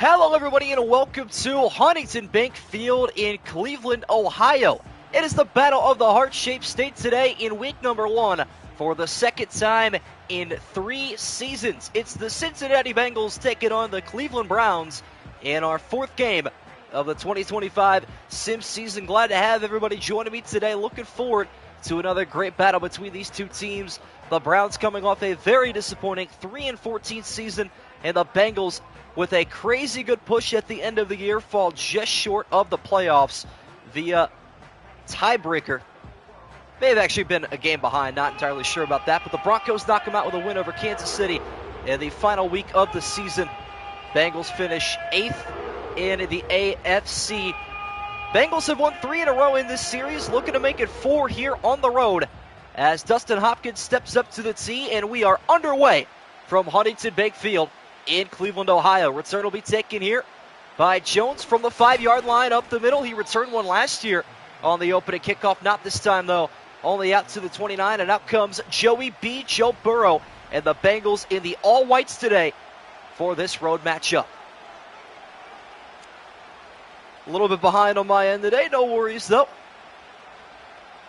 Hello everybody and welcome to Huntington Bank Field in Cleveland, Ohio. It is the Battle of the Heart-Shaped State today in week number 1 for the second time in 3 seasons. It's the Cincinnati Bengals taking on the Cleveland Browns in our 4th game of the 2025 Sim season. Glad to have everybody joining me today. Looking forward to another great battle between these two teams. The Browns coming off a very disappointing 3-14 season, and the Bengals with a crazy good push at the end of the year, fall just short of the playoffs via tiebreaker. May have actually been a game behind, not entirely sure about that, but the Broncos knock them out with a win over Kansas City in the final week of the season. Bengals finish 8th in the AFC. Bengals have won 3 in a row in this series, looking to make it 4 here on the road as Dustin Hopkins steps up to the tee, and we are underway from Huntington Bank Field in Cleveland, Ohio. Return will be taken here by Jones from the 5-yard line up the middle. He returned one last year on the opening kickoff. Not this time, though. Only out to the 29, and out comes Joey B. Joe Burrow, and the Bengals in the all-whites today for this road matchup. A little bit behind on my end today. No worries, though.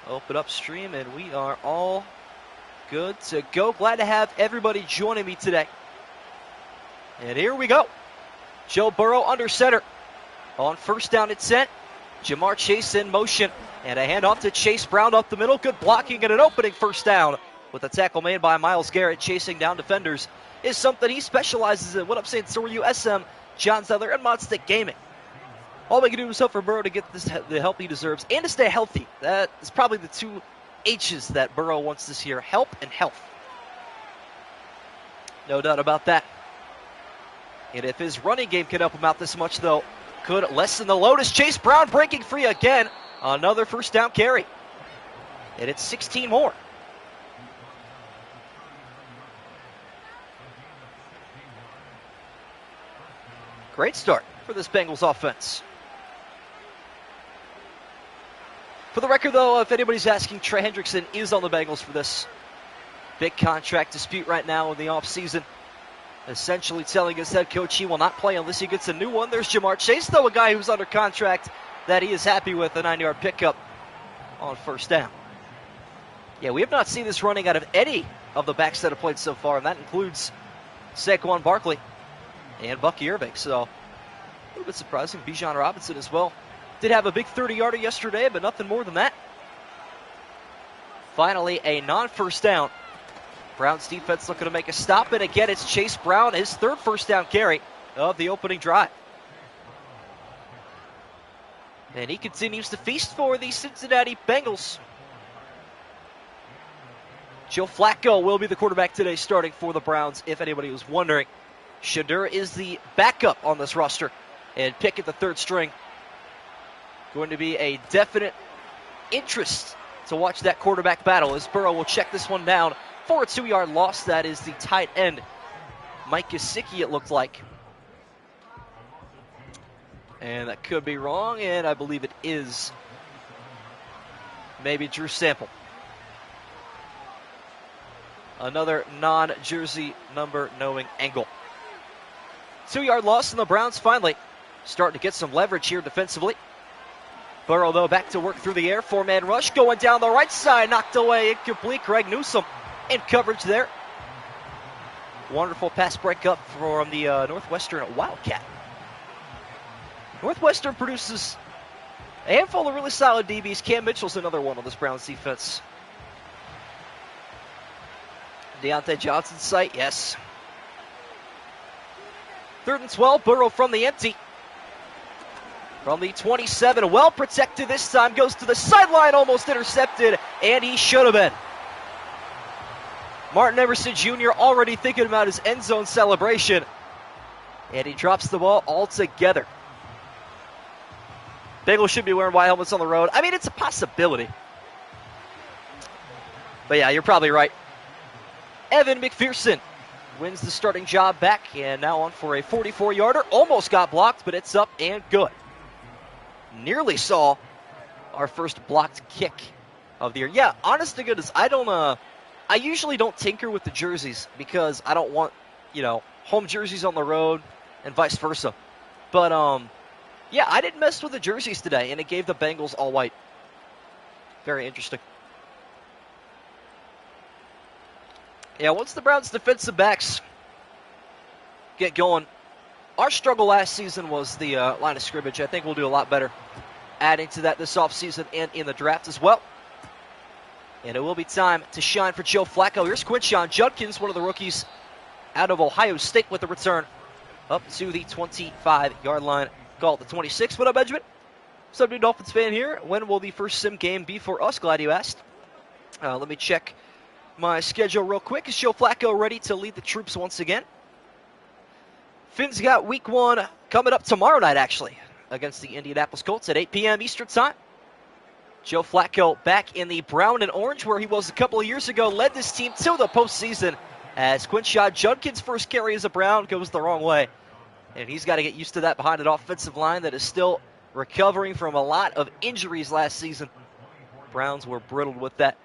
Open upstream, and we are all good to go. Glad to have everybody joining me today. And here we go. Joe Burrow under center. On first down and 10. Jamar Chase in motion. And a handoff to Chase Brown up the middle. Good blocking and an opening first down. With a tackle made by Myles Garrett chasing down defenders is something he specializes in. What I'm saying, so are you, SM, John Zeller, and Modstick Gaming. All we can do is hope for Burrow to get the help he deserves and to stay healthy. That is probably the 2 H's that Burrow wants this year. Help and health. No doubt about that. And if his running game can help him out this much, though, could lessen the load as Chase Brown breaking free again. Another first down carry. And it's 16 more. Great start for this Bengals offense. For the record, though, if anybody's asking, Trey Hendrickson is on the Bengals for this big contract dispute right now in the offseason. Essentially telling his head coach he will not play unless he gets a new one. There's Jamar Chase, though, a guy who's under contract that he is happy with, a 9-yard pickup on first down. Yeah, we have not seen this running out of any of the backs that have played so far, and that includes Saquon Barkley and Bucky Irving. So, a little bit surprising. Bijan Robinson as well. Did have a big 30-yarder yesterday, but nothing more than that. Finally, a non-first down. Browns defense looking to make a stop, and again it's Chase Brown, his 3rd first down carry of the opening drive. And he continues to feast for the Cincinnati Bengals. Joe Flacco will be the quarterback today, starting for the Browns, if anybody was wondering. Shadur is the backup on this roster, and Pickett the 3rd string. Going to be a definite interest to watch that quarterback battle as Burrow will check this one down for a 2-yard loss. That is the tight end, Mike Gesicki, it looked like. And that could be wrong, and I believe it is maybe Drew Sample. Another non-jersey number knowing angle. 2-yard loss, and the Browns finally starting to get some leverage here defensively. Burrow, though, back to work through the air. 4-man rush going down the right side. Knocked away, incomplete. Greg Newsome in coverage there. Wonderful pass breakup from the Northwestern Wildcat. Northwestern produces a handful of really solid DBs. Cam Mitchell's another one on this Browns defense. Deontay Johnson's sight, yes. 3rd and 12, Burrow from the empty. From the 27, well protected this time, goes to the sideline, almost intercepted, and he should have been. Martin Emerson Jr. already thinking about his end zone celebration, and he drops the ball altogether. Bengals should be wearing white helmets on the road. I mean, it's a possibility. But yeah, you're probably right. Evan McPherson wins the starting job back, and now on for a 44-yarder. Almost got blocked, but it's up and good. Nearly saw our first blocked kick of the year. Yeah, honest to goodness, I usually don't tinker with the jerseys because I don't want, home jerseys on the road and vice versa. But, yeah, I didn't mess with the jerseys today, and it gave the Bengals all white. Very interesting. Yeah, once the Browns defensive backs get going, our struggle last season was the line of scrimmage. I think we'll do a lot better adding to that this offseason and in the draft as well. And it will be time to shine for Joe Flacco. Here's Quinshon Judkins, one of the rookies out of Ohio State with the return up to the 25-yard line. Call it the 26. What up, Benjamin? Subject Dolphins fan here. When will the first sim game be for us? Glad you asked. Let me check my schedule real quick. Is Joe Flacco ready to lead the troops once again? Finn's got week 1 coming up tomorrow night, actually, against the Indianapolis Colts at 8 p.m. Eastern time. Joe Flacco back in the brown and orange where he was a couple of years ago, led this team to the postseason as Quinshon Judkins' first carry as a Brown goes the wrong way. And he's got to get used to that behind an offensive line that is still recovering from a lot of injuries last season. Browns were brittled with that.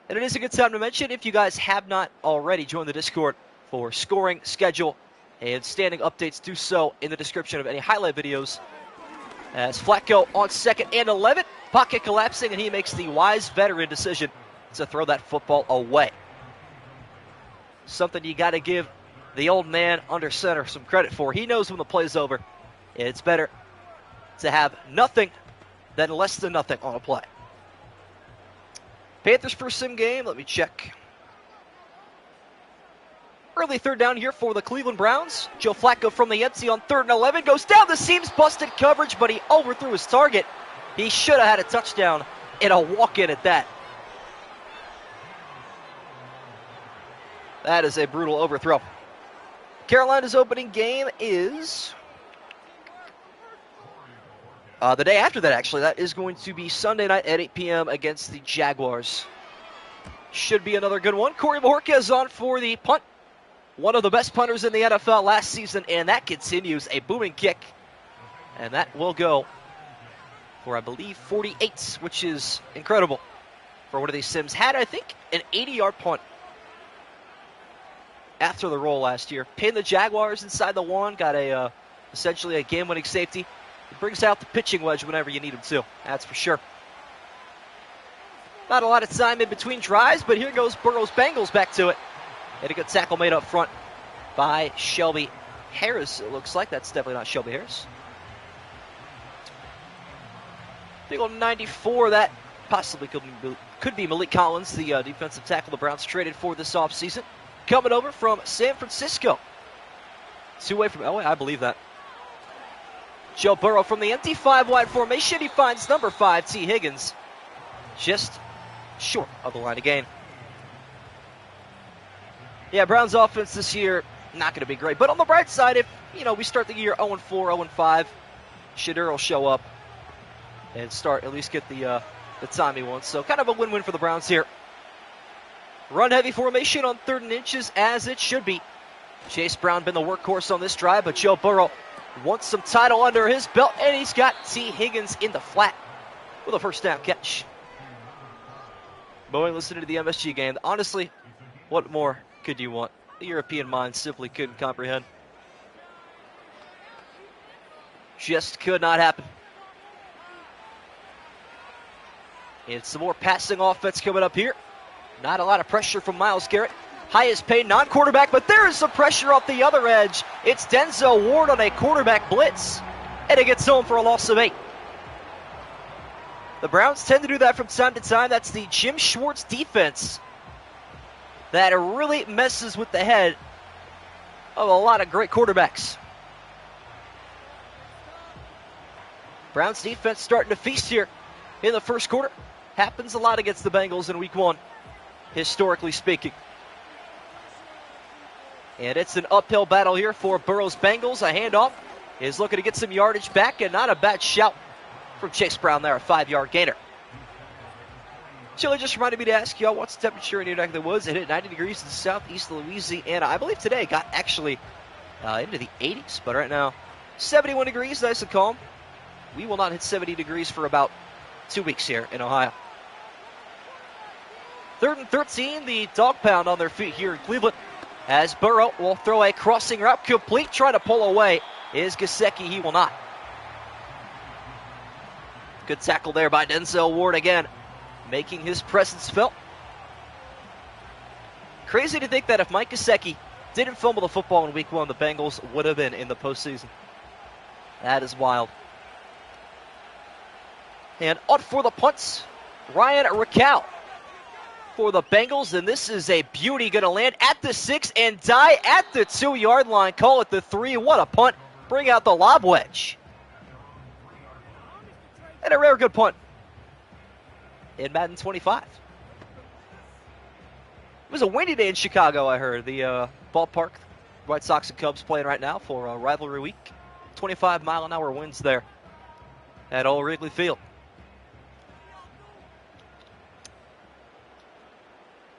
And it is a good time to mention, if you guys have not already joined the Discord for scoring, schedule, and standing updates, do so in the description of any highlight videos. As Flacco on 2nd and 11, pocket collapsing, and he makes the wise veteran decision to throw that football away. Something you got to give the old man under center some credit for. He knows when the play's over. It's better to have nothing than less than nothing on a play. Panthers first sim game, let me check. Early third down here for the Cleveland Browns. Joe Flacco from the empty on 3rd and 11. Goes down the seams, busted coverage, but he overthrew his target. He should have had a touchdown and a walk-in at that. That is a brutal overthrow. Carolina's opening game is the day after that, actually. That is going to be Sunday night at 8 p.m. against the Jaguars. Should be another good one. Corey Bojorquez on for the punt. One of the best punters in the NFL last season, and that continues. A booming kick. And that will go for, I believe, 48, which is incredible for one of these sims. Had, I think, an 80-yard punt after the roll last year. Pinned the Jaguars inside the 1. Got a essentially a game-winning safety. It brings out the pitching wedge whenever you need him to. That's for sure. Not a lot of time in between drives, but here goes Burrow's Bengals back to it. And a good tackle made up front by Shelby Harris, it looks like. That's definitely not Shelby Harris. Big old 94, that possibly could be Malik Collins, the defensive tackle the Browns traded for this offseason. Coming over from San Francisco. 2 away from Elway, I believe that. Joe Burrow from the empty 5-wide formation. He finds number 5, T. Higgins, just short of the line of gain. Yeah, Browns offense this year, not going to be great. But on the bright side, if, we start the year 0-4, 0-5, Shadur will show up and at least get the time he wants. So kind of a win-win for the Browns here. Run-heavy formation on 3rd and inches, as it should be. Chase Brown been the workhorse on this drive, but Joe Burrow wants some title under his belt, and he's got T. Higgins in the flat with a first down catch. Boeing listening to the MSG game. Honestly, what more could you want? The European mind simply couldn't comprehend. Just could not happen. And some more passing offense coming up here. Not a lot of pressure from Myles Garrett. Highest paid non-quarterback, but there is some pressure off the other edge. It's Denzel Ward on a quarterback blitz, and it gets home for a loss of 8. The Browns tend to do that from time to time. That's the Jim Schwartz defense that really messes with the head of a lot of great quarterbacks. Browns defense starting to feast here in the first quarter. Happens a lot against the Bengals in week 1, historically speaking. And it's an uphill battle here for Burrow's Bengals. A handoff is looking to get some yardage back, and not a bad shout from Chase Brown there, a 5-yard gainer. Chili just reminded me to ask y'all, what's the temperature in your neck of the woods? It hit 90 degrees in southeast Louisiana. I believe today got actually into the 80s, but right now 71 degrees, nice and calm. We will not hit 70 degrees for about 2 weeks here in Ohio. 3rd and 13, the dog pound on their feet here in Cleveland, as Burrow will throw a crossing route complete, trying to pull away. is Gesicki. He will not. Good tackle there by Denzel Ward again, making his presence felt. Crazy to think that if Mike Gesicki didn't fumble the football in week 1, the Bengals would have been in the postseason. That is wild. And on for the punts, Ryan Raquel for the Bengals, and this is a beauty, going to land at the 6 and die at the 2-yard line. Call it the 3. What a punt. Bring out the lob wedge. And a rare good punt in Madden 25. It was a windy day in Chicago, I heard. The ballpark, White Sox and Cubs playing right now for rivalry week. 25-mile-an-hour winds there at Old Wrigley Field.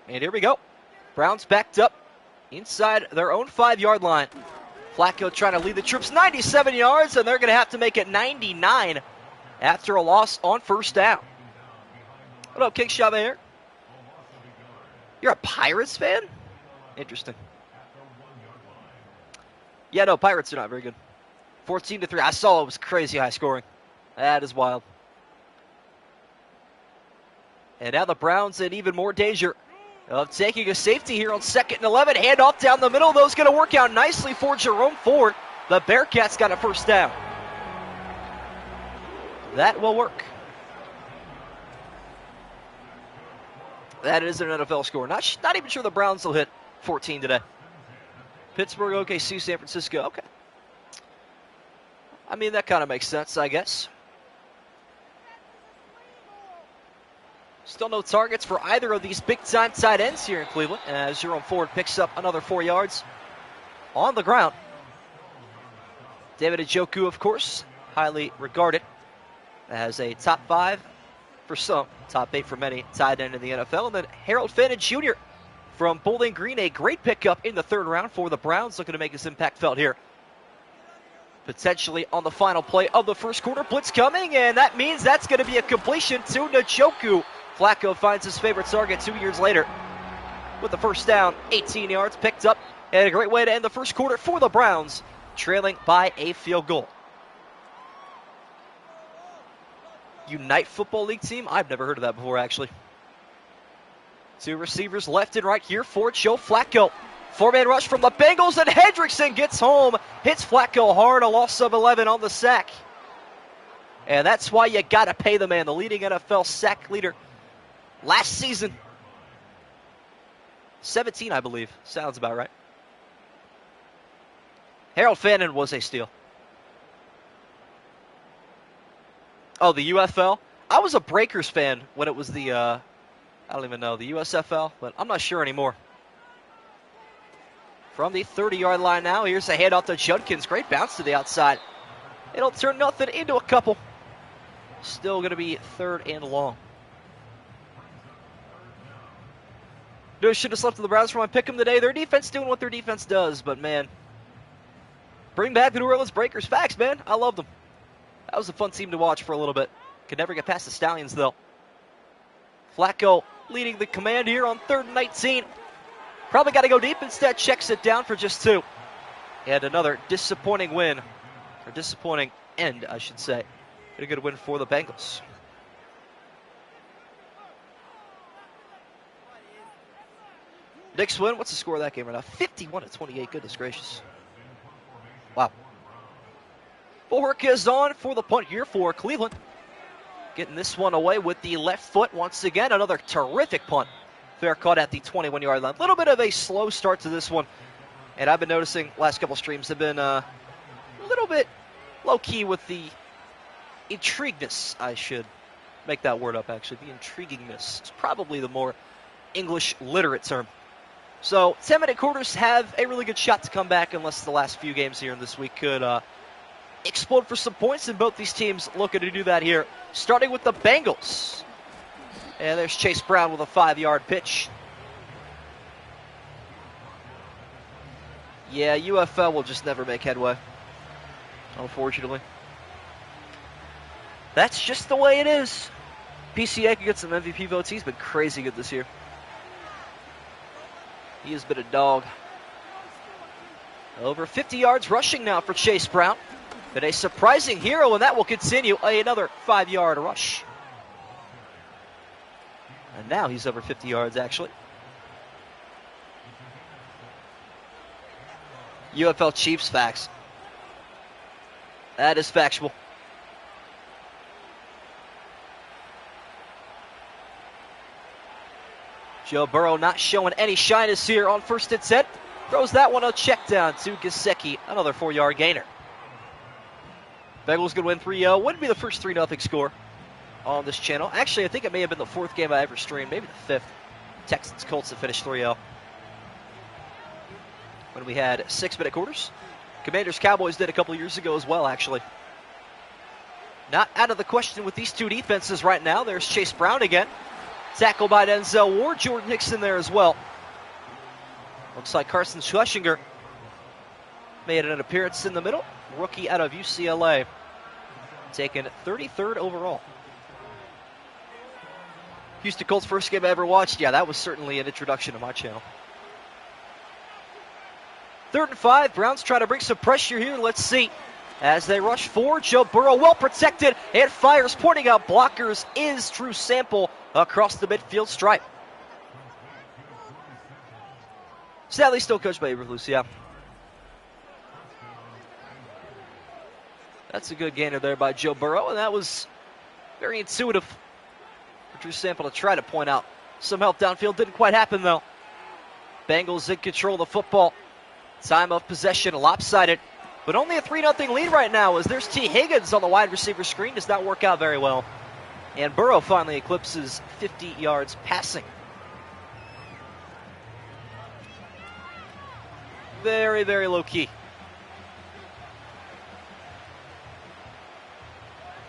And here we go. Browns backed up inside their own 5-yard line. Flacco trying to lead the troops 97 yards, and they're going to have to make it 99 after a loss on first down. What up, King Chavert? You're a Pirates fan? Interesting. Yeah, no, Pirates are not very good. 14-3. I saw it was crazy high scoring. That is wild. And now the Browns in even more danger of taking a safety here on 2nd and 11. Handoff down the middle. Those going to work out nicely for Jerome Ford. The Bearcats got a first down. That will work. That is an NFL score. Not even sure the Browns will hit 14 today. Pittsburgh, OKC, San Francisco. Okay. I mean, that kind of makes sense, I guess. Still no targets for either of these big-time tight ends here in Cleveland, as Jerome Ford picks up another 4 yards on the ground. David Njoku, of course, highly regarded as a top 5 for some, top 8 for many tight end in the NFL. And then Harold Fenton Jr. from Bowling Green, a great pickup in the 3rd round for the Browns, looking to make his impact felt here. Potentially on the final play of the first quarter. Blitz coming, and that means that's going to be a completion to Njoku. Flacco finds his favorite target 2 years later with the first down, 18 yards picked up, and a great way to end the first quarter for the Browns, trailing by a field goal. Unite Football League team? I've never heard of that before, actually. 2 receivers left and right here for Joe Flacco. 4-man rush from the Bengals, and Hendrickson gets home. Hits Flacco hard, a loss of 11 on the sack. And that's why you got to pay the man, the leading NFL sack leader last season. 17, I believe. Sounds about right. Harold Fenton was a steal. Oh, the UFL? I was a Breakers fan when it was the, I don't even know, the USFL, but I'm not sure anymore. From the 30-yard line now, here's a handoff to Judkins. Great bounce to the outside. It'll turn nothing into a couple. Still going to be 3rd and long. No, should have slept to the Browns for my pick 'em today. Their defense doing what their defense does, but man, bring back the New Orleans Breakers. Facts, man. I love them. That was a fun team to watch for a little bit. Could never get past the Stallions, though. Flacco leading the command here on 3rd and 19. Probably got to go deep. Instead, checks it down for just 2. And another disappointing win. Or disappointing end, I should say. A good win for the Bengals. Knicks win. What's the score of that game right now? 51-28. Goodness gracious. Wow. Bork is on for the punt here for Cleveland. Getting this one away with the left foot once again. Another terrific punt. Fair caught at the 21-yard line. A little bit of a slow start to this one. And I've been noticing last couple streams have been a little bit low-key with the intrigueness. I should make that word up, actually. The intriguingness is probably the more English literate term. So 10-minute quarters have a really good shot to come back unless the last few games here in this week could explode for some points. And both these teams looking to do that here. Starting with the Bengals. And there's Chase Brown with a 5-yard pitch. Yeah, UFL will just never make headway, unfortunately. That's just the way it is. PCA could get some MVP votes. He's been crazy good this year. He has been a dog. Over 50 yards rushing now for Chase Brown. But a surprising hero, and that will continue. Another 5-yard rush. And now he's over 50 yards, actually. UFL Chiefs facts. That is factual. Joe Burrow not showing any shyness here on 1st and 10. Throws that one a check down to Gesicki. Another 4-yard gainer. Bengals going to win 3-0. Wouldn't be the first 3-0 score on this channel. Actually, I think it may have been the 4th game I ever streamed. Maybe the 5th. Texans Colts that finished 3-0. When we had 6-minute quarters. Commanders Cowboys did a couple years ago as well, actually. Not out of the question with these two defenses right now. There's Chase Brown again. Tackled by Denzel Ward. Jordan Hickson there as well. Looks like Carson Schlesinger made an appearance in the middle. Rookie out of UCLA. Taken 33rd overall. Houston Colts first game I ever watched. Yeah, that was certainly an introduction to my channel. 3rd and 5. Browns trying to bring some pressure here. Let's see. As they rush forward, Joe Burrow well protected and fires, pointing out blockers is Drew Sample across the midfield stripe. Sadly, still coached by Eberflus, yeah. That's a good gainer there by Joe Burrow, and that was very intuitive for Drew Sample to try to point out some help downfield. Didn't quite happen, though. Bengals in control of the football. Time of possession lopsided, but only a 3-0 lead right now as there's T. Higgins on the wide receiver screen. Does not work out very well. And Burrow finally eclipses 50 yards passing. Very, very low key.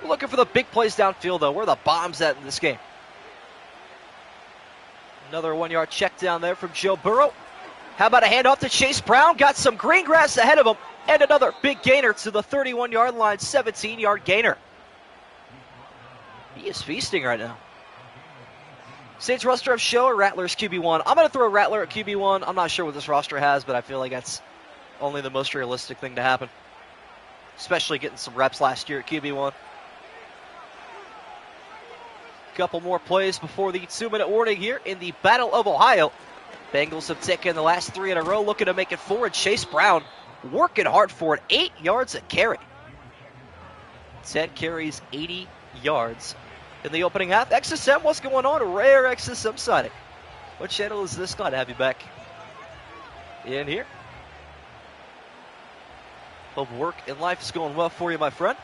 We're looking for the big plays downfield, though. Where are the bombs at in this game? Another 1-yard check down there from Joe Burrow. How about a handoff to Chase Brown? Got some green grass ahead of him. And another big gainer to the 31-yard line, 17-yard gainer. He is feasting right now. Saints roster of show or Rattler's QB1? I'm going to throw Rattler at QB1. I'm not sure what this roster has, but I feel like that's only the most realistic thing to happen. Especially getting some reps last year at QB1. Couple more plays before the 2-minute warning here in the Battle of Ohio. Bengals have taken the last 3 in a row, looking to make it forward. Chase Brown working hard for it. 8 yards a carry. 10 carries, 80 yards. In the opening half, XSM, what's going on? Rare XSM sighting. What channel is this? Glad to have you back in here. Hope work and life is going well for you, my friend.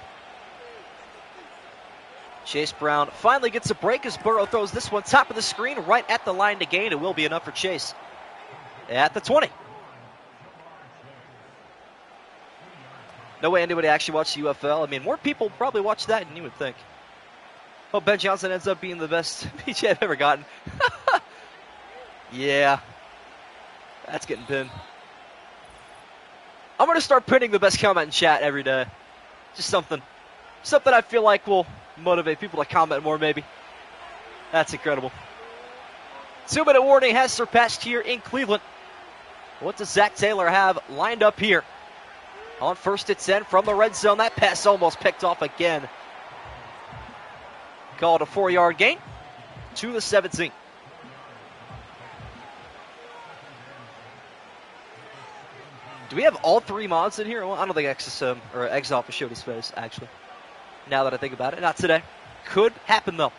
Chase Brown finally gets a break as Burrow throws this one top of the screen right at the line to gain. It will be enough for Chase at the 20. No way anybody actually watched UFL. I mean, more people probably watch that than you would think. Hope Ben Johnson ends up being the best PJ I've ever gotten. Yeah. That's getting pinned. I'm going to start pinning the best comment in chat every day. Just something I feel like will motivate people to comment more, maybe. That's incredible. 2-minute warning has surpassed here in Cleveland. What does Zach Taylor have lined up here? On 1st and 10 from the red zone. That pass almost picked off again. Called a 4-yard gain to the 17. Do we have all 3 mods in here? Well, I don't think XSM or Exoff showed his face, actually. Now that I think about it. Not today. Could happen, though.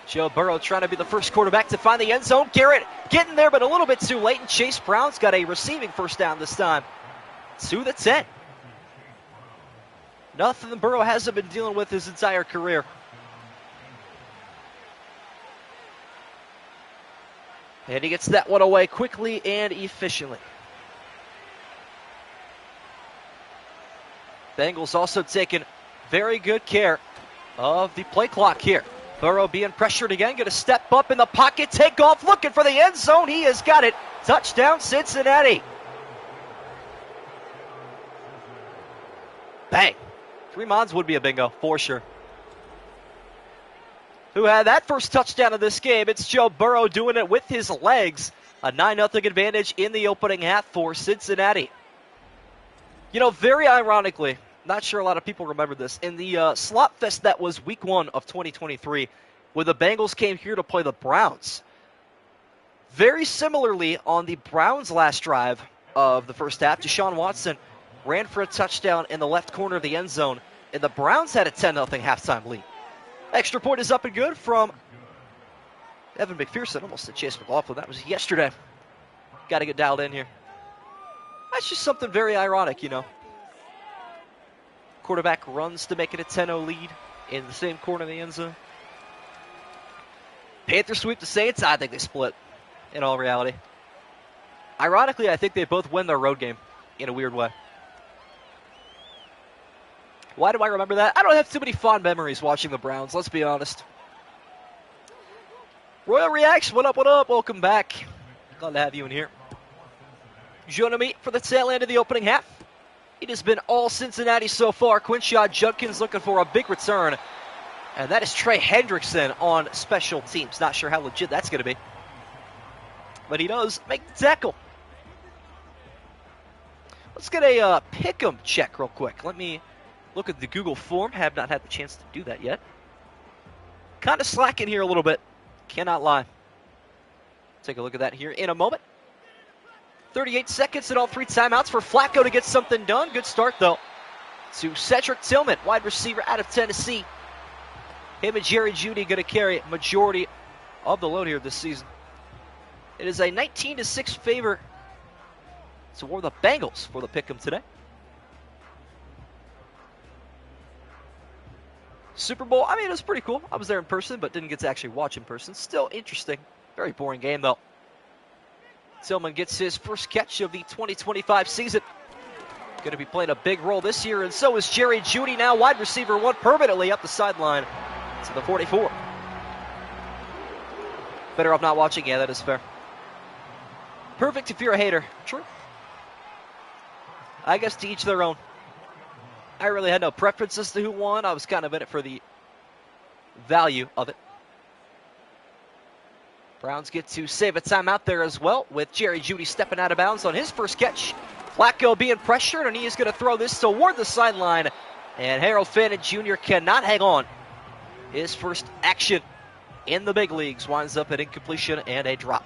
Joe Burrow trying to be the first quarterback to find the end zone. Garrett getting there, but a little bit too late. And Chase Brown's got a receiving first down this time. To the 10. Nothing Burrow hasn't been dealing with his entire career. And he gets that one away quickly and efficiently. Bengals also taking very good care of the play clock here. Burrow being pressured again, going to step up in the pocket, take off, looking for the end zone. He has got it. Touchdown, Cincinnati. Bang. 3 mods would be a bingo, for sure. Who had that first touchdown of this game? It's Joe Burrow doing it with his legs. A 9-0 advantage in the opening half for Cincinnati. You know, very ironically, not sure a lot of people remember this, in the slot fest that was week 1 of 2023, when the Bengals came here to play the Browns. Very similarly, on the Browns' last drive of the first half, Deshaun Watson ran for a touchdown in the left corner of the end zone, and the Browns had a 10-0 halftime lead. Extra point is up and good from Evan McPherson, almost to Chase McLaughlin. That was yesterday. Got to get dialed in here. That's just something very ironic, you know. Quarterback runs to make it a 10-0 lead in the same corner of the end zone. Panthers sweep the Saints. I think they split, in all reality. Ironically, I think they both win their road game in a weird way. Why do I remember that? I don't have too many fond memories watching the Browns, let's be honest. Royal Reaction, what up, what up? Welcome back. Glad to have you in here. Joining me for the tail end of the opening half. It has been all Cincinnati so far. Quinshad Judkins looking for a big return. And that is Trey Hendrickson on special teams. Not sure how legit that's going to be. But he does make the tackle. Let's get a pick'em check real quick. Let me look at the Google form. Have not had the chance to do that yet. Kind of slacking here a little bit. Cannot lie. Take a look at that here in a moment. 38 seconds and all 3 timeouts for Flacco to get something done. Good start, though, to Cedric Tillman, wide receiver out of Tennessee. Him and Jerry Jeudy going to carry majority of the load here this season. It is a 19-6 favor toward the Bengals for the pick'em today. Super Bowl, I mean, it was pretty cool. I was there in person, but didn't get to actually watch in person. Still interesting. Very boring game, though. Tillman gets his first catch of the 2025 season. Going to be playing a big role this year, and so is Jerry Jeudy, now wide receiver 1, permanently up the sideline to the 44. Better off not watching. Yeah, that is fair. Perfect if you're a hater. True. I guess to each their own. I really had no preference as to who won. I was kind of in it for the value of it. Browns get to save a timeout there as well, with Jerry Jeudy stepping out of bounds on his first catch. Flacco being pressured, and he is going to throw this toward the sideline. And Harold Fannin Jr. cannot hang on. His first action in the big leagues winds up an incompletion and a drop.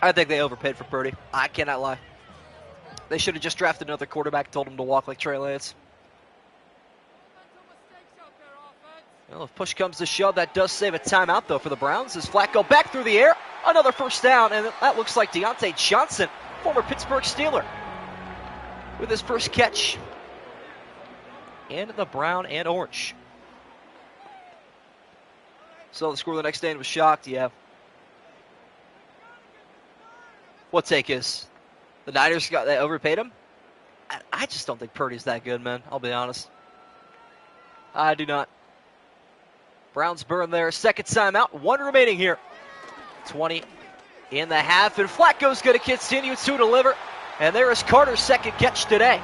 I think they overpaid for Purdy. I cannot lie. They should have just drafted another quarterback, told him to walk like Trey Lance. Well, if push comes to shove, that does save a timeout, though, for the Browns. As Flacco back through the air, another first down, and that looks like Deontay Johnson, former Pittsburgh Steeler, with his first catch in the brown and orange. So the score the next day and was shocked, yeah. What take is? The Niners they overpaid him? I just don't think Purdy's that good, man. I'll be honest. I do not. Browns burn their second timeout. 1 remaining here. 20 in the half, and Flacco's going to continue to deliver. And there is Carter's second catch today.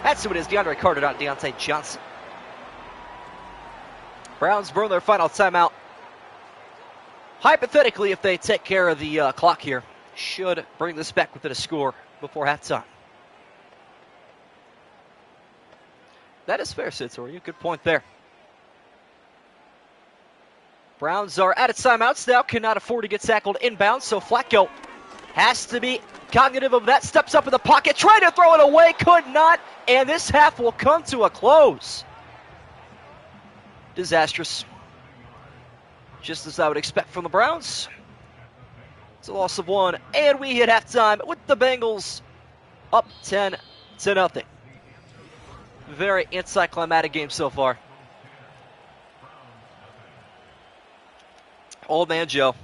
That's who it is, DeAndre Carter, not Deontay Johnson. Browns burn their final timeout. Hypothetically, if they take care of the clock here, should bring this back within a score before halftime. That is fair, Sitori. Good point there. Browns are out of timeouts now, cannot afford to get tackled inbounds, so Flacco has to be cognitive of that. Steps up in the pocket, trying to throw it away, could not, and this half will come to a close. Disastrous. Just as I would expect from the Browns. It's a loss of 1, and we hit halftime with the Bengals up 10-0. Very anticlimactic game so far. Old man Joe.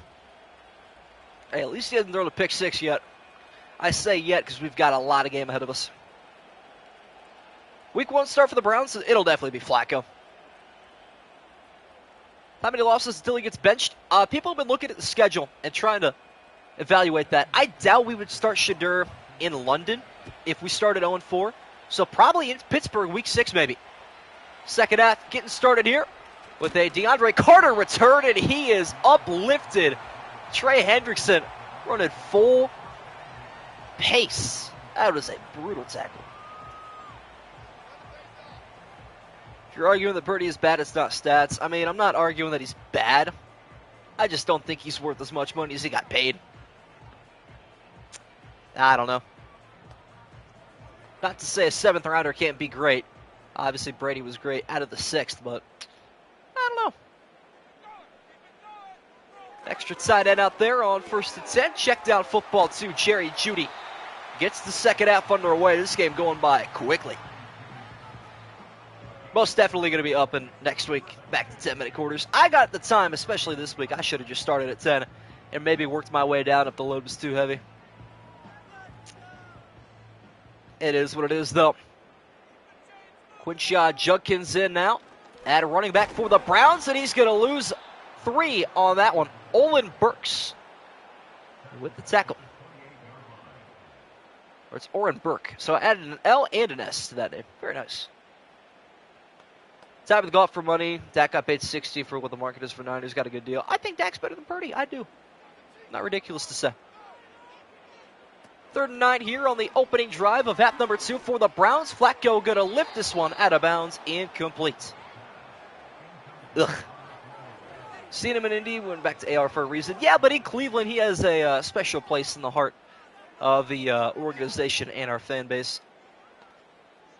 Hey, at least he hasn't thrown a pick 6 yet. I say yet because we've got a lot of game ahead of us. Week 1 start for the Browns, it'll definitely be Flacco. How many losses until he gets benched? People have been looking at the schedule and trying to evaluate that. I doubt we would start Shadur in London if we started 0-4. So probably in Pittsburgh week 6 maybe. Second half getting started here. with a DeAndre Carter return, and he is uplifted. Trey Hendrickson running full pace. That was a brutal tackle. If you're arguing that Purdy is bad, it's not stats. I mean, I'm not arguing that he's bad. I just don't think he's worth as much money as he got paid. I don't know. Not to say a 7th rounder can't be great. Obviously, Brady was great out of the 6th, but I don't know. Extra tight end out there on 1st and 10. Check down football to Jerry Jeudy. Gets the second half underway. This game going by quickly. Most definitely going to be up and next week back to 10-minute quarters. I got the time, especially this week. I should have just started at 10 and maybe worked my way down if the load was too heavy. It is what it is, though. Quinshon Judkins in now at running back for the Browns, and he's going to lose 3 on that one. Olin Burks with the tackle. Or it's Oren Burke. So I added an L and an S to that name. Very nice. Time to go out for money. Dak got paid $60 for what the market is for Niners. Got a good deal. I think Dak's better than Purdy. I do. Not ridiculous to say. 3rd and 9 here on the opening drive of half number 2 for the Browns. Flacco going to lift this one out of bounds. Incomplete. Ugh. Seen him in Indy. Went back to AR for a reason. Yeah, but in Cleveland, he has a special place in the heart of the organization and our fan base.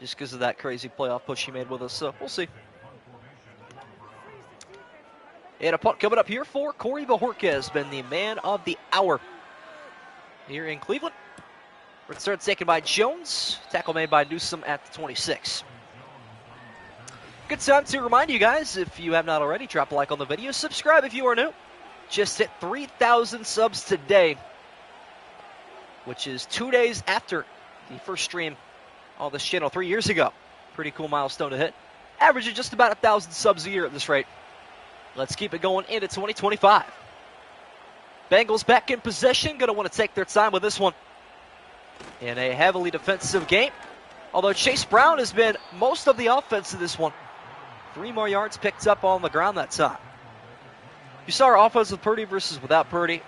Just because of that crazy playoff push he made with us. So we'll see. And a punt coming up here for Corey Bojorquez, been the man of the hour here in Cleveland. Return taken by Jones. Tackle made by Newsome at the 26. Good time to remind you guys, if you have not already, drop a like on the video. Subscribe if you are new. Just hit 3,000 subs today, which is 2 days after the first stream on this channel 3 years ago. Pretty cool milestone to hit. Averaging just about 1,000 subs a year at this rate. Let's keep it going into 2025. Bengals back in possession. Going to want to take their time with this one in a heavily defensive game. Although Chase Brown has been most of the offense of this one. 3 more yards picked up on the ground that time. You saw our offense with Purdy versus without Purdy.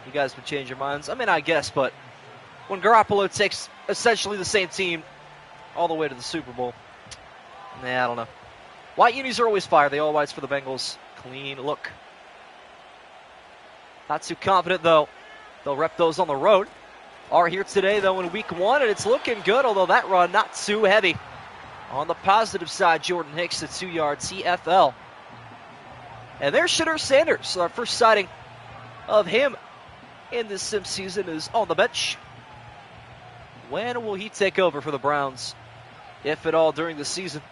You guys would change your minds. I mean, I guess, but when Garoppolo takes essentially the same team all the way to the Super Bowl, I don't know. White unis are always fire. The all whites for the Bengals. Clean look. Not too confident, though. They'll rep those on the road. Are here today, though, in week 1, and it's looking good, although that run not too heavy. On the positive side, Jordan Hicks, a 2-yard TFL. And there's Shedeur Sanders. Our first sighting of him in this sim season is on the bench. When will he take over for the Browns, if at all, during the season?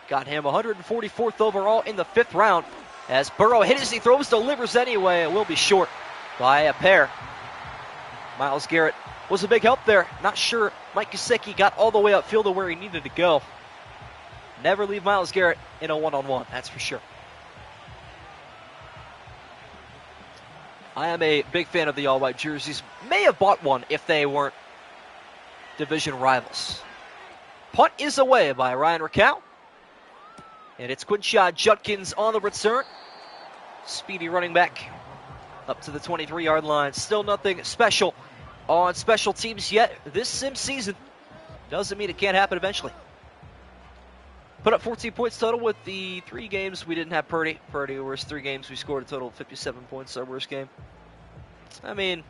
Got him 144th overall in the 5th round. As Burrow hit as he throws, delivers anyway. It will be short by a pair. Myles Garrett was a big help there. Not sure Mike Gesicki got all the way upfield to where he needed to go. Never leave Myles Garrett in a one-on-one, that's for sure. I am a big fan of the all-white jerseys. May have bought one if they weren't division rivals. Punt is away by Ryan Raquel. And it's Quinshon Judkins on the return. Speedy running back up to the 23-yard line. Still nothing special on special teams yet this sim season. Doesn't mean it can't happen eventually. Put up 14 points total with the 3 games we didn't have Purdy. Purdy, worst 3 games, we scored a total of 57 points, our worst game. I mean,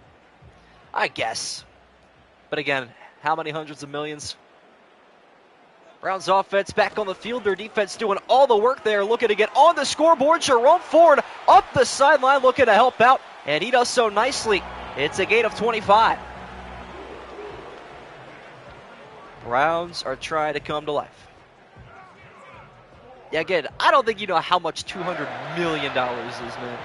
I guess. But again, how many hundreds of millions? Browns offense back on the field. Their defense doing all the work there, looking to get on the scoreboard. Jerome Ford up the sideline looking to help out, and he does so nicely. It's a gain of 25. Browns are trying to come to life. Yeah, again, I don't think you know how much $200 million is, man.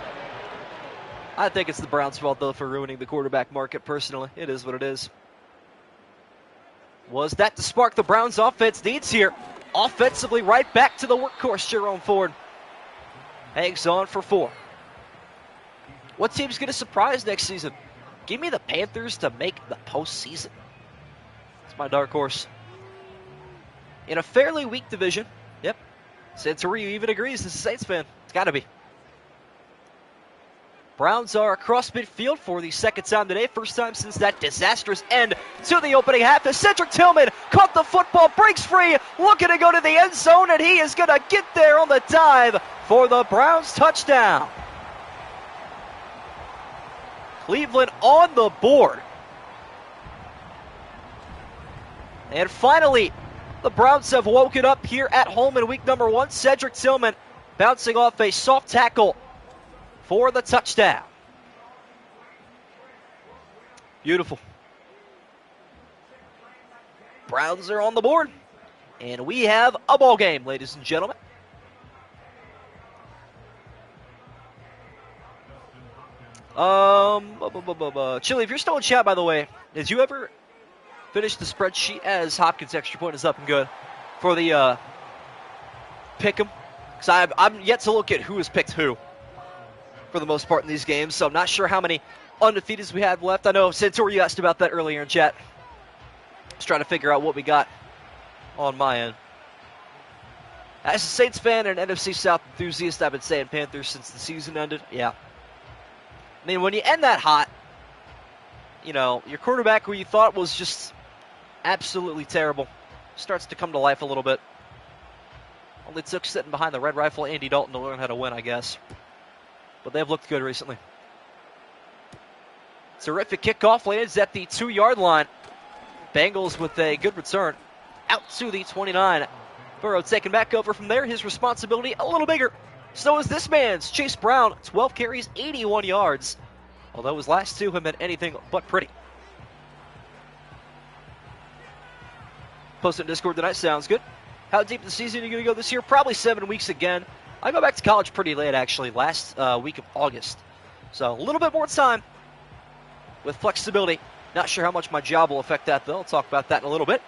I think it's the Browns' fault, though, for ruining the quarterback market, personally. It is what it is. Was that to spark the Browns' offense needs here? Offensively, right back to the workhorse, Jerome Ford. Hangs on for 4. What team's going to surprise next season? Give me the Panthers to make the postseason. It's my dark horse. In a fairly weak division, yep, Santorio even agrees. This is a Saints fan. It's got to be. Browns are across midfield for the second time today. First time since that disastrous end to the opening half. As Cedric Tillman caught the football, breaks free, looking to go to the end zone, and he is going to get there on the dive for the Browns touchdown. Cleveland on the board. And finally, the Browns have woken up here at home in week number 1. Cedric Tillman bouncing off a soft tackle for the touchdown. Beautiful. Browns are on the board. And we have a ball game, ladies and gentlemen. Chili, if you're still in chat, by the way, did you ever finish the spreadsheet as Hopkins' extra point is up and good for the pick 'em? Because I'm yet to look at who has picked who for the most part in these games, so I'm not sure how many undefeateds we have left. I know Santorio asked about that earlier in chat. Just trying to figure out what we got on my end. As a Saints fan and an NFC South enthusiast, I've been saying Panthers since the season ended. Yeah. I mean, when you end that hot, you know, your quarterback who you thought was just absolutely terrible starts to come to life a little bit. Only took sitting behind the red rifle Andy Dalton to learn how to win, I guess. But they've looked good recently. Terrific kickoff lands at the 2-yard line. Bengals with a good return out to the 29. Burrow taken back over from there. His responsibility a little bigger. So is this man's. Chase Brown, 12 carries, 81 yards. Although his last two have been anything but pretty. Post in Discord tonight. Sounds good. How deep in the season are you going to go this year? Probably 7 weeks again. I go back to college pretty late, actually, last week of August. So a little bit more time with flexibility. Not sure how much my job will affect that, though. I'll talk about that in a little bit.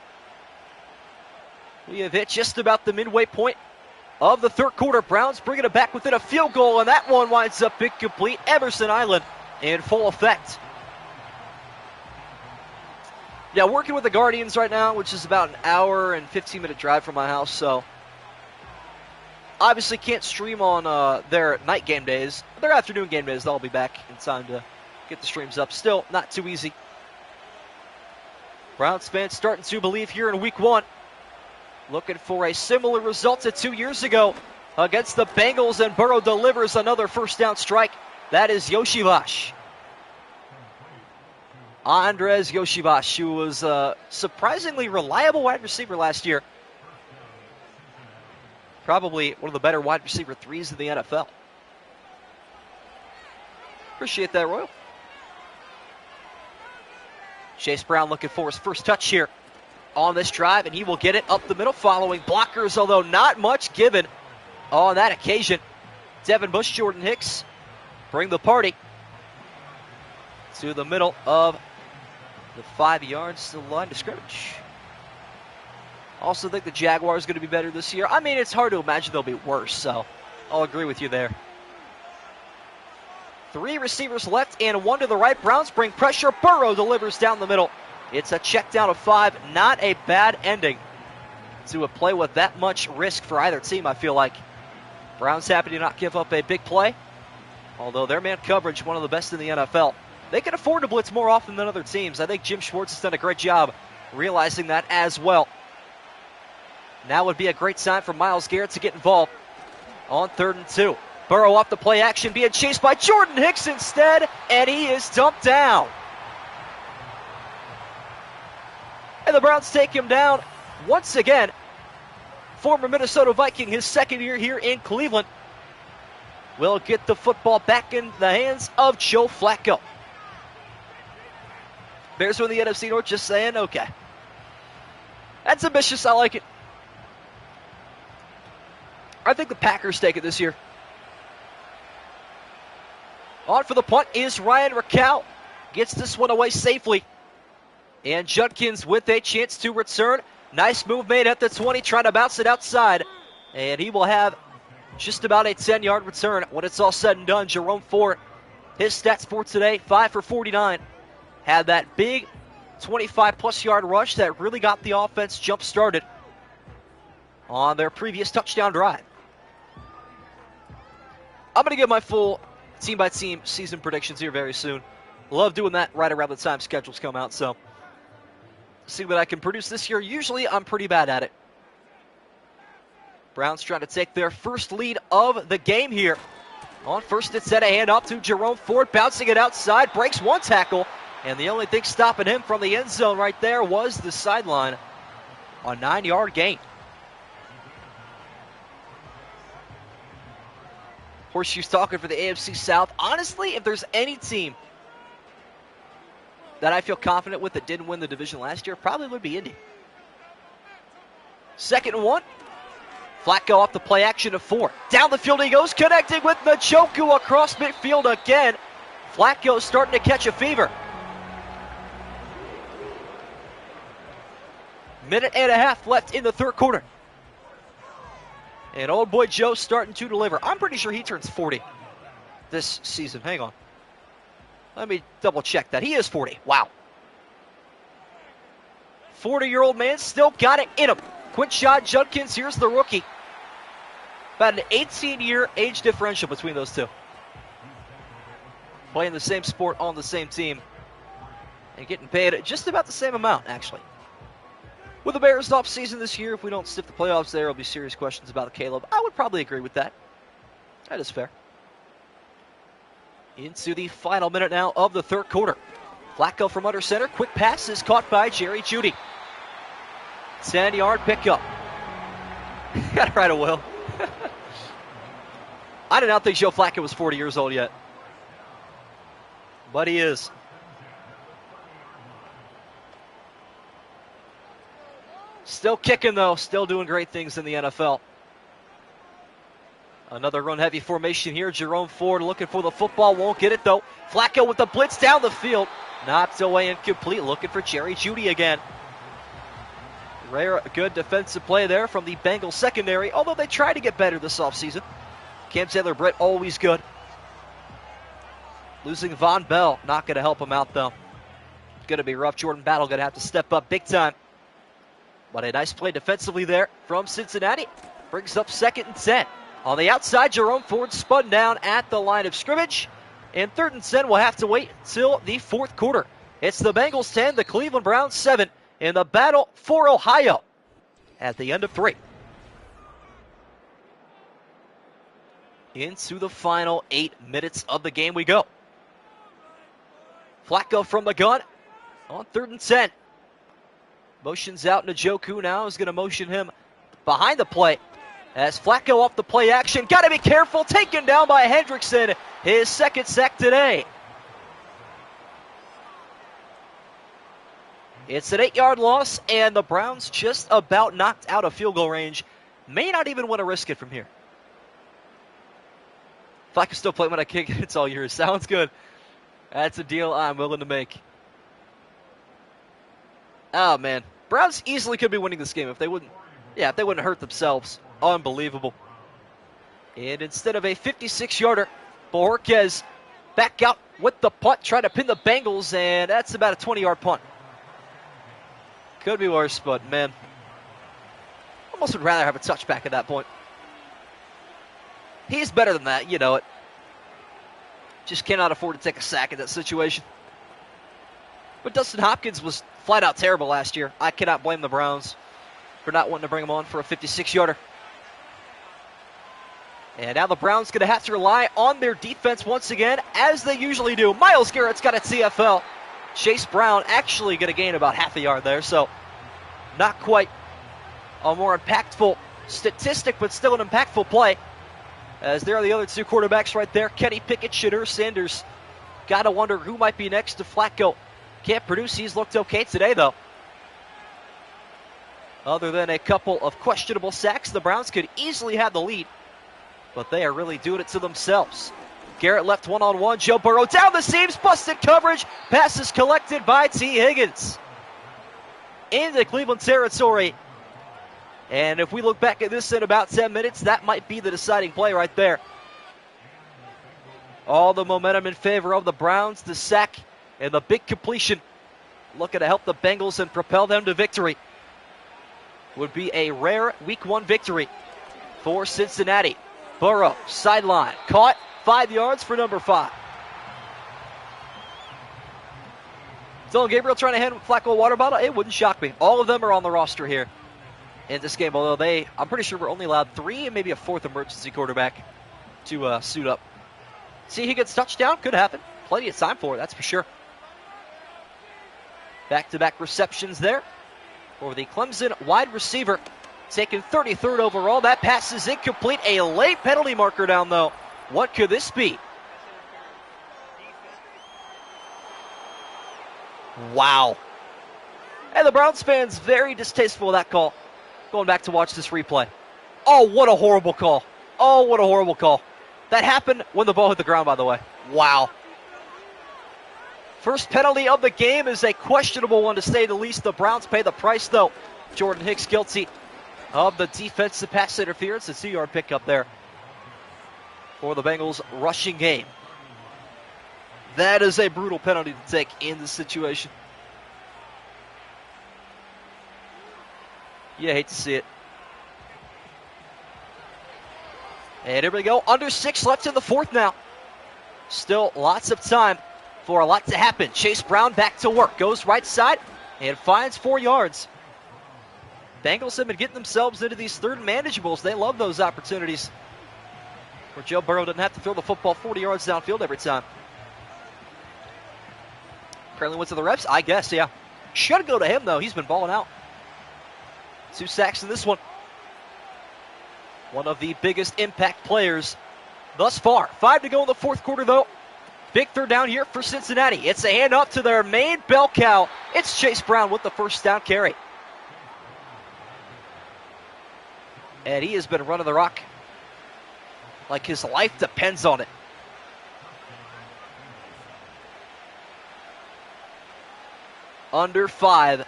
We have hit just about the midway point of the third quarter. Browns bringing it back within a field goal, and that one winds up incomplete. Emerson Island in full effect. Yeah, working with the Guardians right now, which is about an hour and 15-minute drive from my house, so obviously can't stream on their night game days. Their afternoon game days, they'll be back in time to get the streams up. Still, not too easy. Browns fans starting to believe here in week 1. Looking for a similar result to 2 years ago against the Bengals, and Burrow delivers another first down strike. That is Yoshivash. Andres Yoshivash, who was a surprisingly reliable wide receiver last year. Probably one of the better wide receiver 3s in the NFL. Appreciate that, Royal. Chase Brown looking for his first touch here on this drive, and he will get it up the middle following blockers, although not much given on that occasion. Devin Bush, Jordan Hicks bring the party to the middle of the 5 yards to the line of scrimmage. Also think the Jaguars are going to be better this year. I mean, it's hard to imagine they'll be worse, so I'll agree with you there. 3 receivers left and 1 to the right. Browns bring pressure. Burrow delivers down the middle. It's a check down of 5. Not a bad ending to a play with that much risk for either team, I feel like. Browns happy to not give up a big play, although their man coverage, one of the best in the NFL. They can afford to blitz more often than other teams. I think Jim Schwartz has done a great job realizing that as well. Now would be a great time for Myles Garrett to get involved on 3rd and 2. Burrow off the play action, being chased by Jordan Hicks instead, and he is dumped down. And the Browns take him down once again. Former Minnesota Viking, his second year here in Cleveland, will get the football back in the hands of Joe Flacco. Bears from the NFC North just saying, okay. That's ambitious. I like it. I think the Packers take it this year. On for the punt is Ryan Raquel. Gets this one away safely. And Judkins with a chance to return. Nice move made at the 20, trying to bounce it outside. And he will have just about a 10-yard return when it's all said and done. Jerome Ford, his stats for today, 5 for 49. Had that big 25-plus yard rush that really got the offense jump-started on their previous touchdown drive. I'm going to give my full team-by-team season predictions here very soon. Love doing that right around the time schedules come out, so see what I can produce this year. Usually I'm pretty bad at it. Browns trying to take their first lead of the game here. On first and 10, a hand up to Jerome Ford, bouncing it outside, breaks one tackle, and the only thing stopping him from the end zone right there was the sideline. A 9-yard gain. Horseshoes talking for the AFC South. Honestly, if there's any team that I feel confident with that didn't win the division last year, probably would be Indy. 2nd and 1. Flacco off the play action of 4. Down the field he goes, connecting with Njoku across midfield again. Flacco starting to catch a fever. Minute and a half left in the 3rd quarter. And old boy Joe starting to deliver. I'm pretty sure he turns 40 this season. Hang on. Let me double check that. He is 40. Wow. 40-year-old man still got it in him. Quinshon Judkins, here's the rookie. About an 18-year age differential between those two. Playing the same sport on the same team. And getting paid just about the same amount, actually. With the Bears off season this year, if we don't stiff the playoffs, there will be serious questions about Caleb. I would probably agree with that. That is fair. Into the final minute now of the 3rd quarter. Flacco from under center. Quick pass is caught by Jerry Jeudy. 10-yard pickup. Got it right away. Will. I did not think Joe Flacco was 40 years old yet. But he is. Still kicking, though. Still doing great things in the NFL. Another run-heavy formation here. Jerome Ford looking for the football. Won't get it, though. Flacco with the blitz down the field. Knocked away incomplete. Looking for Jerry Jeudy again. Rare, good defensive play there from the Bengals secondary, although they tried to get better this offseason. Cam Taylor-Britt always good. Losing Von Bell, not going to help him out, though. Going to be rough. Jordan Battle going to have to step up big time. But a nice play defensively there from Cincinnati. Brings up 2nd and 10. On the outside, Jerome Ford spun down at the line of scrimmage. And 3rd and 10 will have to wait until the 4th quarter. It's the Bengals 10, the Cleveland Browns 7 in the battle for Ohio at the end of 3. Into the final 8 minutes of the game we go. Flacco from the gun on 3rd and 10. Motions out. Njoku now is going to motion him behind the play. As Flacco off the play action. Got to be careful. Taken down by Hendrickson. His 2nd sack today. It's an 8-yard loss, and the Browns just about knocked out of field goal range. May not even want to risk it from here. If I can still play when I kick, it's all yours. Sounds good. That's a deal I'm willing to make. Oh, man. Browns easily could be winning this game if they wouldn't hurt themselves. Unbelievable. And instead of a 56-yarder, Bohorquez back out with the punt, trying to pin the Bengals, and that's about a 20-yard punt. Could be worse, but, man, almost would rather have a touchback at that point. He's better than that, you know it. Just cannot afford to take a sack in that situation. But Dustin Hopkins was flat out terrible last year. I cannot blame the Browns for not wanting to bring him on for a 56-yarder. And now the Browns going to have to rely on their defense once again, as they usually do. Myles Garrett's got a TFL. Chase Brown actually going to gain about half a yard there, so not quite a more impactful statistic, but still an impactful play. As there are the other 2 quarterbacks right there, Kenny Pickett, Shedeur Sanders. Got to wonder who might be next to Flacco. Can't produce. He's looked okay today, though. Other than a couple of questionable sacks, the Browns could easily have the lead, but they are really doing it to themselves. Garrett left one-on-one. Joe Burrow down the seams, busted coverage. Pass is collected by T. Higgins. Into Cleveland territory. And if we look back at this in about 10 minutes, that might be the deciding play right there. All the momentum in favor of the Browns. The sack and the big completion looking to help the Bengals and propel them to victory. Would be a rare Week 1 victory for Cincinnati. Burrow, sideline, caught, 5 yards for number 5. Dylan Gabriel trying to hand Flacco a water bottle. It wouldn't shock me. All of them are on the roster here in this game, although I'm pretty sure we're only allowed 3 and maybe a 4th emergency quarterback to suit up. See, he gets touchdown. Could happen. Plenty of time for it, that's for sure. Back-to-back receptions there for the Clemson wide receiver, taken 33rd overall. That pass is incomplete. A late penalty marker down, though. What could this be? Wow. And the Browns fans very distasteful of that call. Going back to watch this replay. Oh, what a horrible call. Oh, what a horrible call. That happened when the ball hit the ground, by the way. Wow. First penalty of the game is a questionable one, to say the least. The Browns pay the price, though. Jordan Hicks guilty of the defensive pass interference. A 2-yard pickup there for the Bengals rushing game. That is a brutal penalty to take in this situation. You hate to see it. And here we go. Under 6 left in the 4th now. Still lots of time for a lot to happen. Chase Brown back to work. Goes right side and finds 4 yards. Bengals have been getting themselves into these third and manageables. They love those opportunities where Joe Burrow doesn't have to throw the football 40 yards downfield every time. Apparently went to the reps, I guess, yeah. Should go to him, though. He's been balling out. 2 sacks in this one. One of the biggest impact players thus far. 5 to go in the 4th quarter, though. Big third down here for Cincinnati. It's a hand up to their main bell cow. It's Chase Brown with the first down carry. And he has been running the rock like his life depends on it. Under 5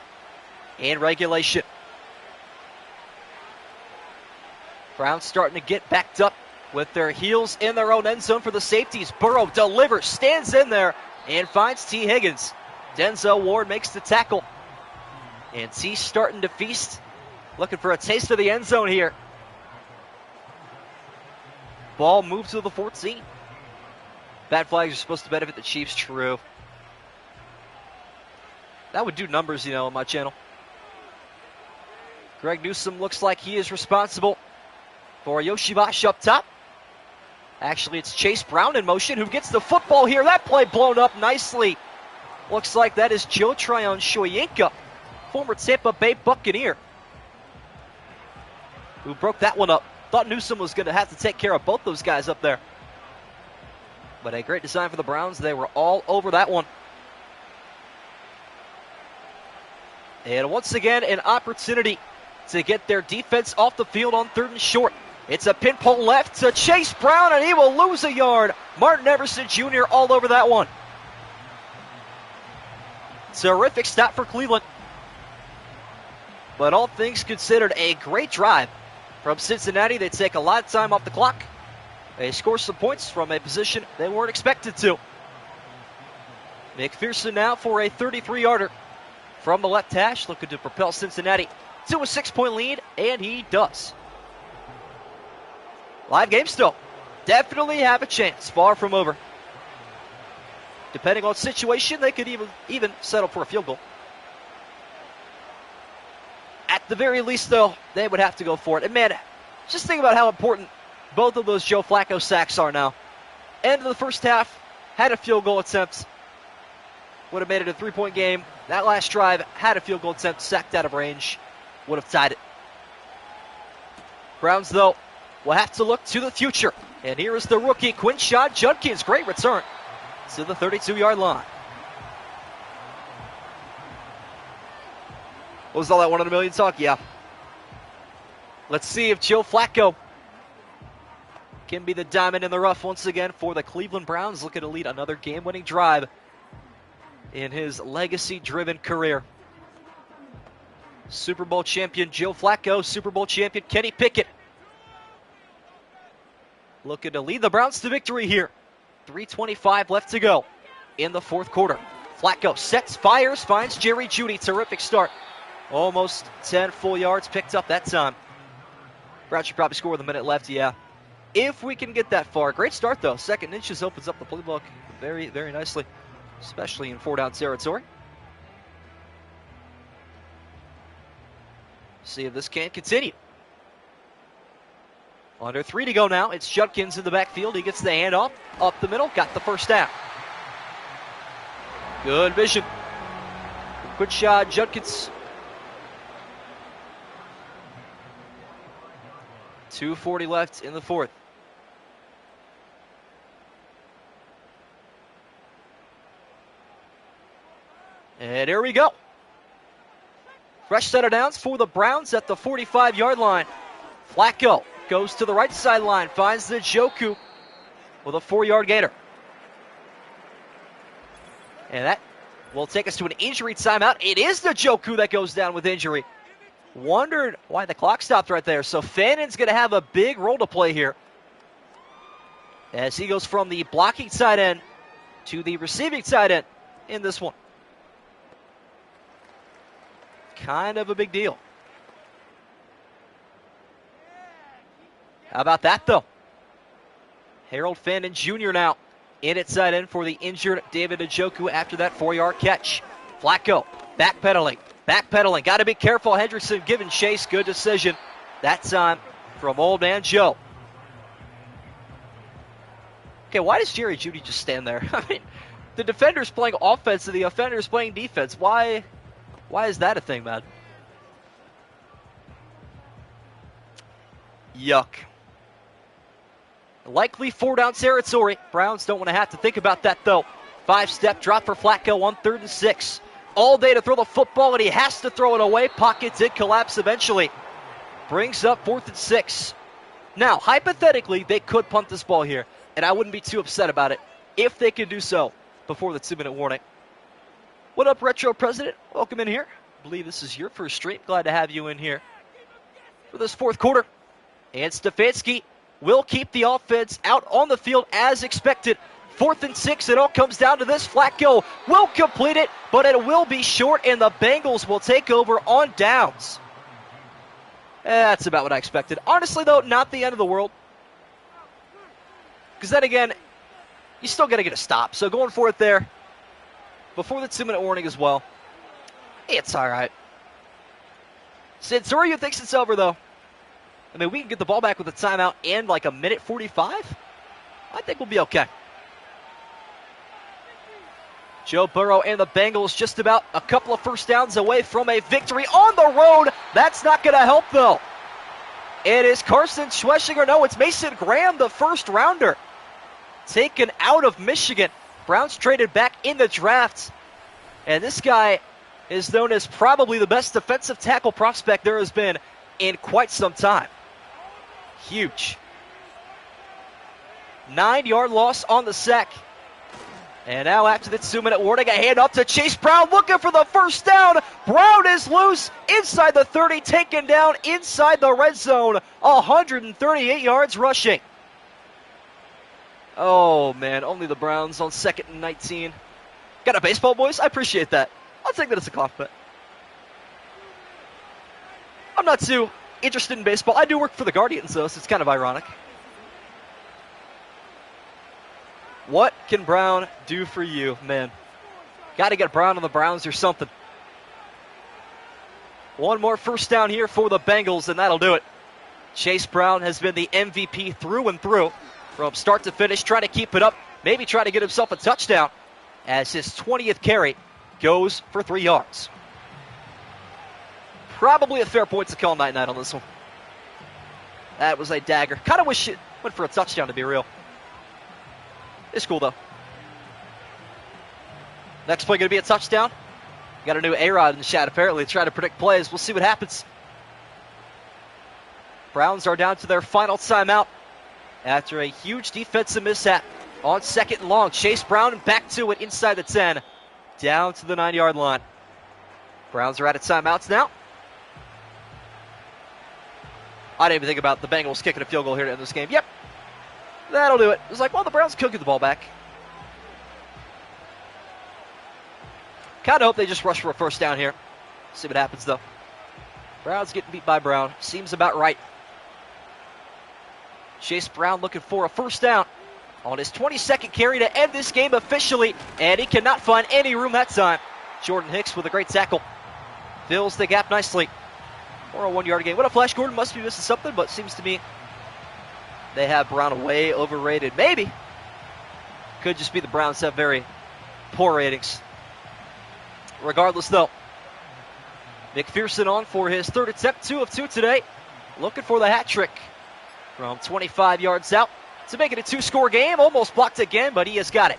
in regulation. Browns starting to get backed up with their heels in their own end zone for the safeties. Burrow delivers, stands in there, and finds T. Higgins. Denzel Ward makes the tackle. And T's starting to feast. Looking for a taste of the end zone here. Ball moves to the 14. Bad flags are supposed to benefit the Chiefs, true. That would do numbers, on my channel. Greg Newsome looks like he is responsible for Yoshibash up top. Actually, it's Chase Brown in motion who gets the football here. That play blown up nicely. Looks like that is Joe Tryon Shoyinka, former Tampa Bay Buccaneer, who broke that one up. Thought Newsome was going to have to take care of both those guys up there. But a great design for the Browns. They were all over that one. And once again, an opportunity to get their defense off the field on 3rd and short. It's a pinball left to Chase Brown, and he will lose a yard. Martin Everson Jr. all over that one. Terrific stop for Cleveland. But all things considered, a great drive from Cincinnati. They take a lot of time off the clock. They score some points from a position they weren't expected to. McPherson now for a 33-yarder from the left hash, looking to propel Cincinnati to a 6-point lead, and he does. Live game still. Definitely have a chance. Far from over. Depending on situation, they could even settle for a field goal. At the very least, though, they would have to go for it. And, man, just think about how important both of those Joe Flacco sacks are now. End of the first half, had a field goal attempt. Would have made it a 3-point game. That last drive had a field goal attempt, sacked out of range. Would have tied it. Browns, though, will have to look to the future. And here is the rookie, Quinshon Judkins. Great return to the 32-yard line. What was all that 1 in a million talk? Yeah. Let's see if Joe Flacco can be the diamond in the rough once again for the Cleveland Browns, looking to lead another game-winning drive in his legacy-driven career. Super Bowl champion Joe Flacco, Super Bowl champion Kenny Pickett, looking to lead the Browns to victory here. 3:25 left to go in the 4th quarter. Flacco sets, fires, finds Jerry Jeudy. Terrific start. Almost 10 full yards picked up that time. Browns should probably score with a minute left, yeah. if we can get that far. Great start, though. Second inches opens up the playbook very, very nicely, especially in 4-down territory. See if this can continue. Under 3 to go now. It's Judkins in the backfield. He gets the handoff up the middle. Got the first down. Good vision. Good shot, Judkins. 2:40 left in the fourth. And here we go. Fresh set of downs for the Browns at the 45-yard line. Flacco goes to the right sideline, finds the Njoku with a 4-yard gainer. And that will take us to an injury timeout. It is the Njoku that goes down with injury. Wondered why the clock stopped right there. So Fannon's going to have a big role to play here as he goes from the blocking tight end to the receiving tight end in this one. Kind of a big deal. How about that, though? Harold Fannin Jr. now in at tight end for the injured David Njoku after that 4-yard catch. Flacco backpedaling. Got to be careful. Hendrickson giving chase. Good decision that time from Old Man Joe. Okay, why does Jerry Jeudy just stand there? I mean, the defender's playing offense and the offender's playing defense. Why is that a thing, man? Yuck. Likely 4-down territory. Browns don't want to have to think about that, though. 5-step drop for Flacco on 3rd and 6. All day to throw the football, and he has to throw it away. Pocket did collapse eventually. Brings up 4th and 6. Now, hypothetically, they could punt this ball here, and I wouldn't be too upset about it if they could do so before the 2-minute warning. What up, Retro President? Welcome in here. I believe this is your first stream. Glad to have you in here for this fourth quarter. And Stefanski will keep the offense out on the field as expected. 4th and 6, it all comes down to this. Flacco will complete it, but it will be short, and the Bengals will take over on downs. That's about what I expected. Honestly, though, not the end of the world. Because then again, you still got to get a stop. So going for it there before the 2-minute warning as well. It's all right. Centurion thinks it's over, though. I mean, we can get the ball back with a timeout and like a minute 45. I think we'll be okay. Joe Burrow and the Bengals just about a couple of first downs away from a victory on the road. That's not going to help, though. It is Carson Schweschinger. No, it's Mason Graham, the first rounder, taken out of Michigan. Browns traded back in the draft. And this guy is known as probably the best defensive tackle prospect there has been in quite some time. Huge. 9-yard loss on the sack. And now after the 2-minute warning, a hand up to Chase Brown looking for the first down. Brown is loose inside the 30, taken down inside the red zone. 138 yards rushing. Oh, man, only the Browns on 2nd and 19. Got a baseball, boys? I appreciate that. I'll take that as a compliment. I'm not too interested in baseball. I do work for the Guardians, though, so it's kind of ironic. What can Brown do for you, man? Got to get Brown on the Browns or something. One more first down here for the Bengals, and that'll do it. Chase Brown has been the MVP through and through from start to finish, trying to keep it up, maybe try to get himself a touchdown as his 20th carry goes for 3 yards. Probably a fair point to call night-night on this one. That was a dagger. Kind of wish it went for a touchdown, to be real. It's cool, though. Next play going to be a touchdown. Got a new A-Rod in the chat, apparently, to try to predict plays. We'll see what happens. Browns are down to their final timeout after a huge defensive mishap on 2nd and long. Chase Brown back to it inside the 10, down to the 9-yard line. Browns are out of timeouts now. I didn't even think about the Bengals kicking a field goal here to end this game. Yep. That'll do it. It was like, well, the Browns could get the ball back. Kind of hope they just rush for a first down here. See what happens, though. Browns getting beat by Brown. Seems about right. Chase Brown looking for a first down on his 22nd carry to end this game officially, and he cannot find any room that time. Jordan Hicks with a great tackle. Fills the gap nicely for a 1-yard gain. What a flash. Gordon must be missing something, but seems to me they have Brown way overrated. Maybe. Could just be the Browns have very poor ratings. Regardless, though, McPherson on for his third attempt, 2 of 2 today. Looking for the hat trick from 25 yards out to make it a 2-score game. Almost blocked again, but he has got it.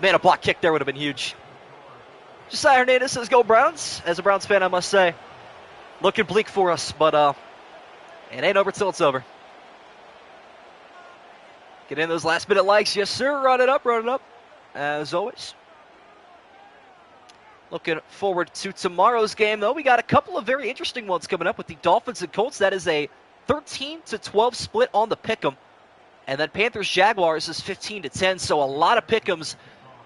Man, a block kick there would have been huge. Josiah Hernandez says, go Browns. As a Browns fan, I must say, looking bleak for us, but it ain't over till it's over. Get in those last-minute likes. Yes, sir. Run it up, as always. Looking forward to tomorrow's game, though. We got a couple of very interesting ones coming up with the Dolphins and Colts. That is a 13-12 split on the pick'em. And then Panthers-Jaguars is 15-10, so a lot of pick'ems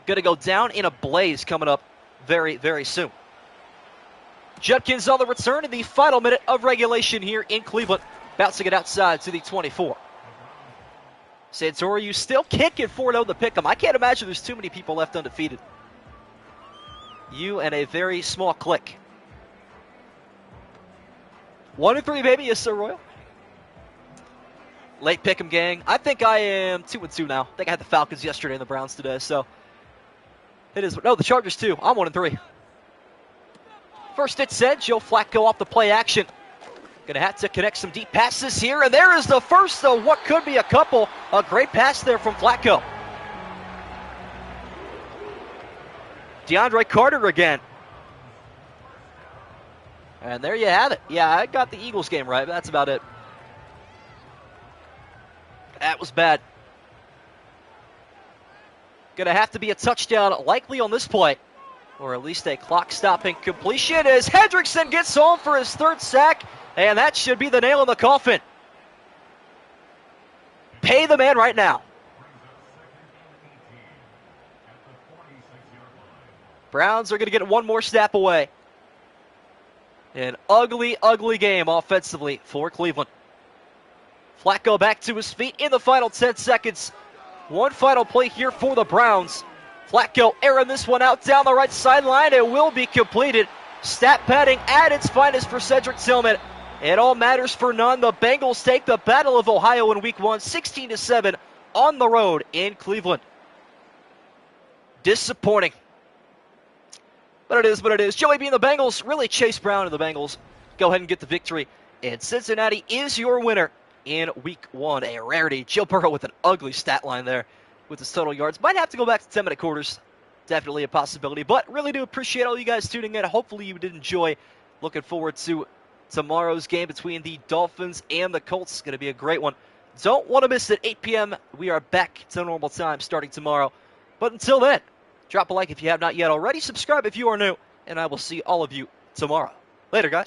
going to go down in a blaze coming up very, very soon. Judkins on the return in the final minute of regulation here in Cleveland. Bouncing it outside to the 24. Santori, you still kicking 4-0 the pick'em. I can't imagine there's too many people left undefeated. You and a very small clique. 1-3, baby. Yes, sir, Royal. Late pick'em, gang. I think I am 2-2 now. I think I had the Falcons yesterday and the Browns today, so it is. No, the Chargers too. I'm 1-3. First it said, Joe Flacco off the play action. Gonna have to connect some deep passes here, and there is the first of what could be a couple. A great pass there from Flacco. DeAndre Carter again. And there you have it. Yeah, I got the Eagles game right, but that's about it. That was bad. Gonna have to be a touchdown likely on this play. Or at least a clock-stopping completion as Hendrickson gets home for his third sack. And that should be the nail in the coffin. Pay the man right now. Browns are going to get one more snap away. An ugly, ugly game offensively for Cleveland. Flacco back to his feet in the final 10 seconds. One final play here for the Browns. Flacco airing this one out down the right sideline. It will be completed. Stat padding at its finest for Cedric Tillman. It all matters for none. The Bengals take the Battle of Ohio in Week 1, 16-7 on the road in Cleveland. Disappointing. But it is what it is. Joey B and the Bengals, really Chase Brown and the Bengals go ahead and get the victory. And Cincinnati is your winner in Week 1. A rarity. Joe Burrow with an ugly stat line there with his total yards. Might have to go back to 10-minute quarters. Definitely a possibility. But really do appreciate all you guys tuning in. Hopefully you did enjoy. Looking forward to tomorrow's game between the Dolphins and the Colts. It's going to be a great one. Don't want to miss it. 8 p.m. We are back to normal time starting tomorrow. But until then, drop a like if you have not yet already. Subscribe if you are new. And I will see all of you tomorrow. Later, guys.